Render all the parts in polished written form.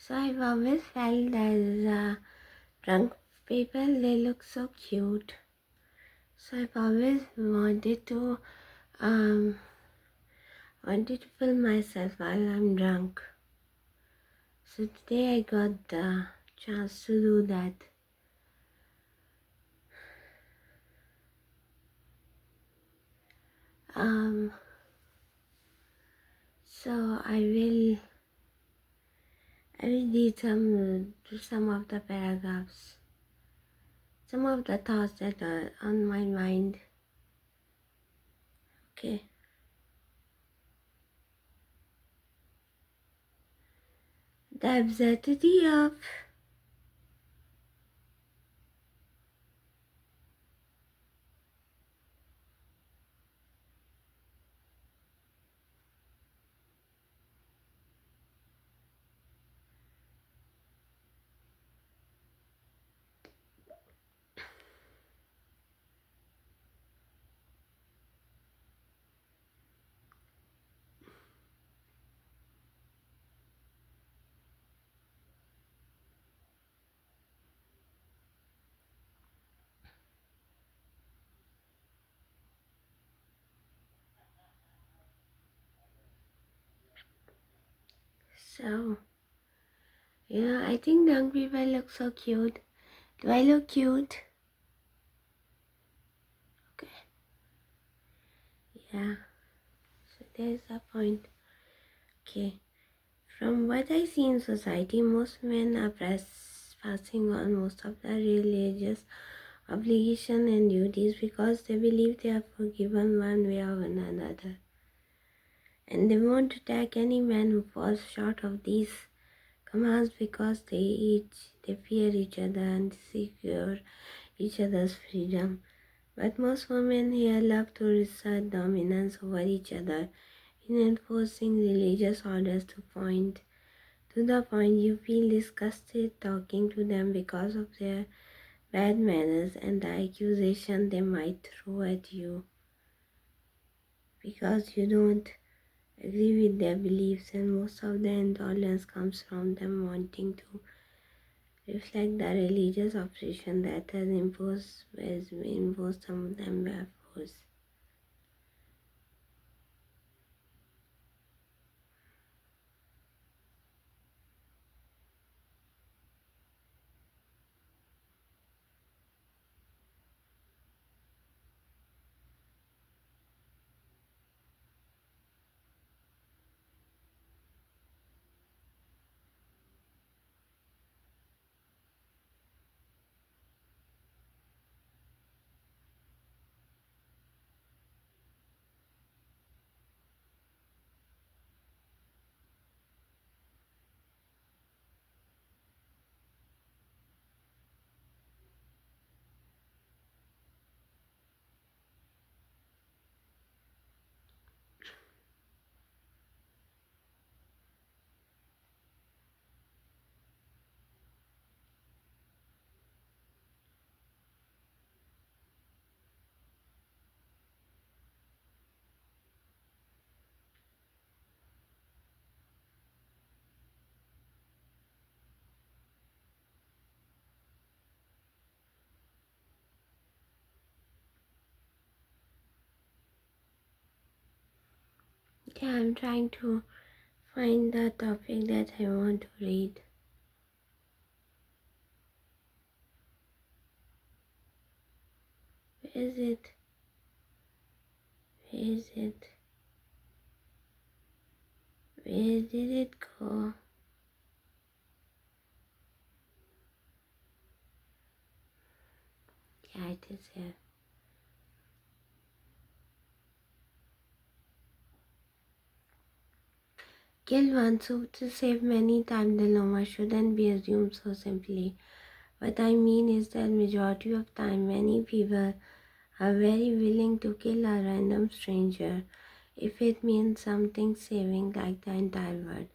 So I've always felt that drunk people, they look so cute. So I've always um, wanted to film myself while I'm drunk. So today I got the chance to do that. So I will read some of the paragraphs, some of the thoughts that are on my mind. Okay. The absurdity of so I think young people look so cute. Do I look cute? Okay. Yeah. So there's a point. Okay. From what I see in society, most men are passing on most of their religious obligation and duties because they believe they are forgiven one way or another. And they won't attack any man who falls short of these commands because they fear each other and secure each other's freedom. But most women here love to assert dominance over each other in enforcing religious orders to the point you feel disgusted talking to them because of their bad manners and the accusation they might throw at you because you don't agree with their beliefs, and most of their intolerance comes from them wanting to reflect the religious oppression that has been imposed on them by force. Yeah, I'm trying to find the topic that I want to read. Where is it? Where is it? Where did it go? Yeah, it is here. Kill one soup to save many Tamiloma shouldn't be assumed so simply. What I mean is that majority of time many people are very willing to kill a random stranger if it means something saving like the entire world.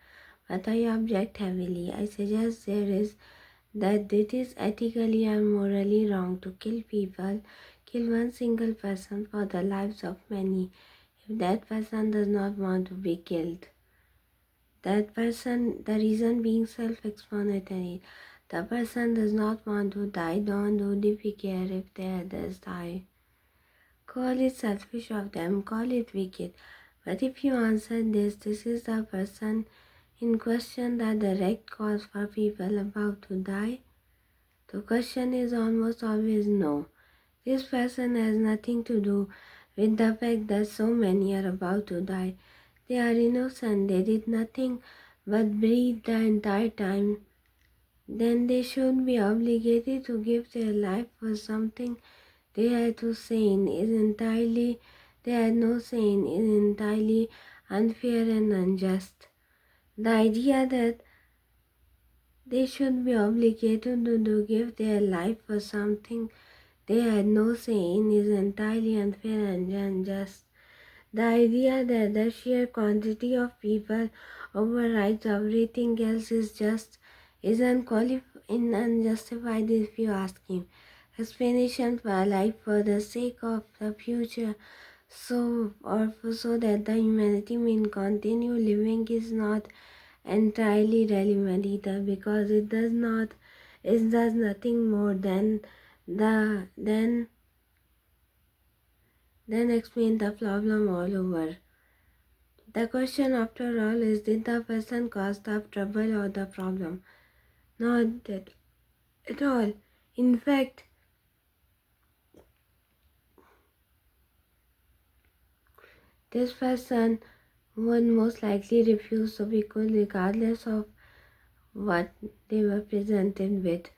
But I object heavily. I suggest that it is ethically and morally wrong to kill one single person for the lives of many if that person does not want to be killed. That person, the reason being self-explanatory. The person does not want to die, don't do they care if the others die. Call it selfish of them, call it wicked. But if you answer this is the person in question, the direct cause for people about to die. The question is almost always no. This person has nothing to do with the fact that so many are about to die. They are innocent, they did nothing but breathe the entire time. Then they should be obligated to give their life for something they had to say is entirely they had no say in is entirely unfair and unjust. The idea that they should be obligated to give their life for something they had no say in is entirely unfair and unjust. The idea that the sheer quantity of people overrides everything else is unjustified if you ask him. Explanation for life for the sake of the future so that the humanity may continue living is not entirely relevant either because it does nothing more the than explain the problem all over. The question after all is, did the person cause the trouble or the problem? Not that at all. In fact, this person would most likely refuse to be cool regardless of what they were presented with.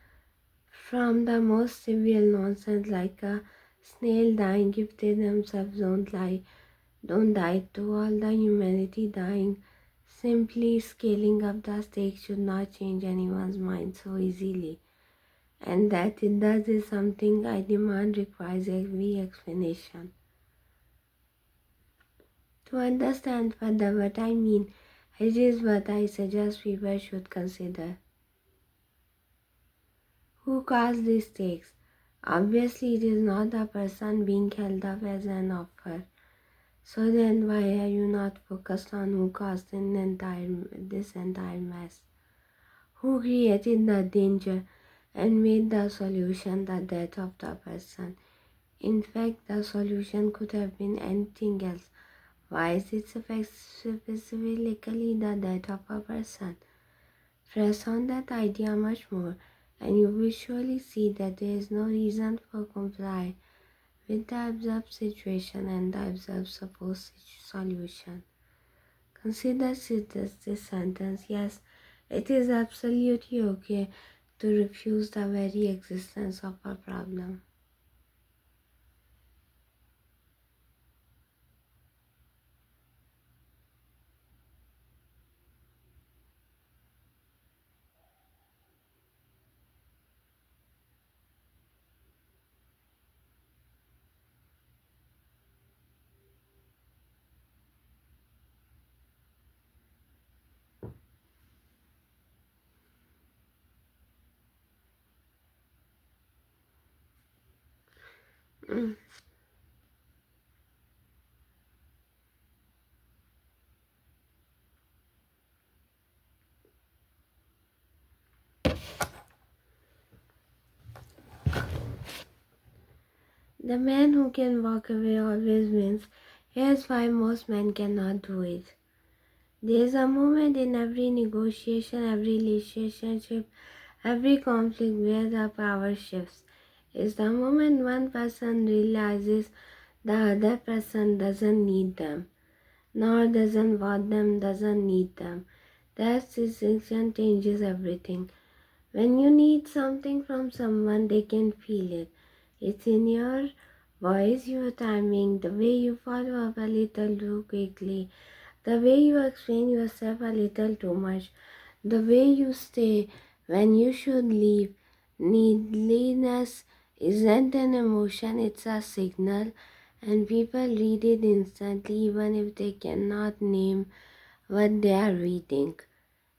From the most trivial nonsense like a snail dying if they themselves don't die, to all the humanity dying. Simply scaling up the stakes should not change anyone's mind so easily. And that it does is something I demand requires every explanation. To understand further what I mean, it is what I suggest people should consider. Who caused these stakes? Obviously, it is not the person being held up as an offer. So then why are you not focused on who caused this entire mess? Who created the danger and made the solution the death of the person? In fact, the solution could have been anything else. Why is it specifically the death of a person? Press on that idea much more, and you will surely see that there is no reason for comply with the absurd situation and the absurd supposed solution. Consider this sentence. Yes, it is absolutely okay to refuse the very existence of a problem. Mm. The man who can walk away always wins. Here's why most men cannot do it. There is a moment in every negotiation, every relationship, every conflict where the power shifts. It's the moment one person realizes the other person doesn't need them, nor doesn't want them, doesn't need them. That decision changes everything. When you need something from someone, they can feel it. It's in your voice, your timing, the way you follow up a little too quickly, the way you explain yourself a little too much, the way you stay when you should leave. Needliness isn't an emotion, it's a signal, and people read it instantly even if they cannot name what they are reading.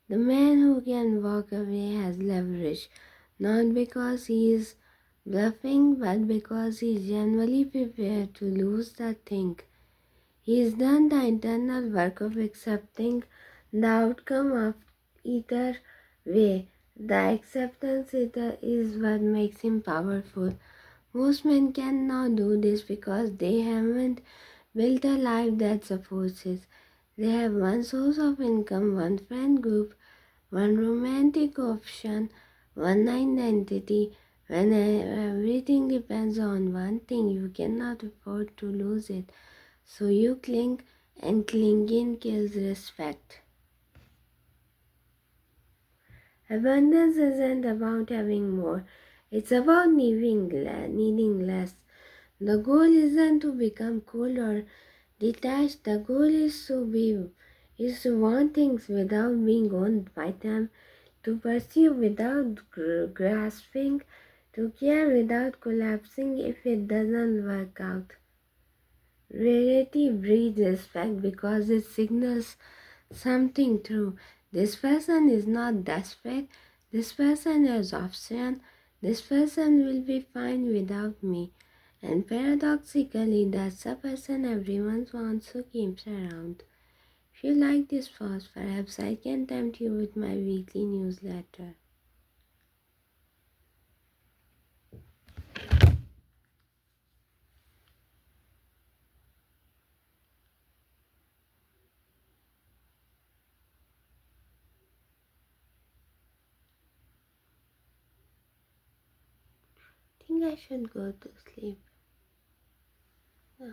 The man who can walk away has leverage, not because he is bluffing, but because he is genuinely prepared to lose the thing. He has done the internal work of accepting the outcome of either way. The acceptance is what makes him powerful. Most men cannot do this because they haven't built a life that supports it. They have one source of income, one friend group, one romantic option, one identity. When everything depends on one thing, you cannot afford to lose it. So you cling, and clinging kills respect. Abundance isn't about having more, it's about needing less. The goal isn't to become cool or detached. The goal is to want things without being owned by them, to pursue without grasping, to care without collapsing if it doesn't work out. Rarity breeds respect because it signals something true. This person is not desperate. This person has option. This person will be fine without me. And paradoxically, that's the person everyone wants to keep around. If you like this post, perhaps I can tempt you with my weekly newsletter. I think I should go to sleep. Yeah.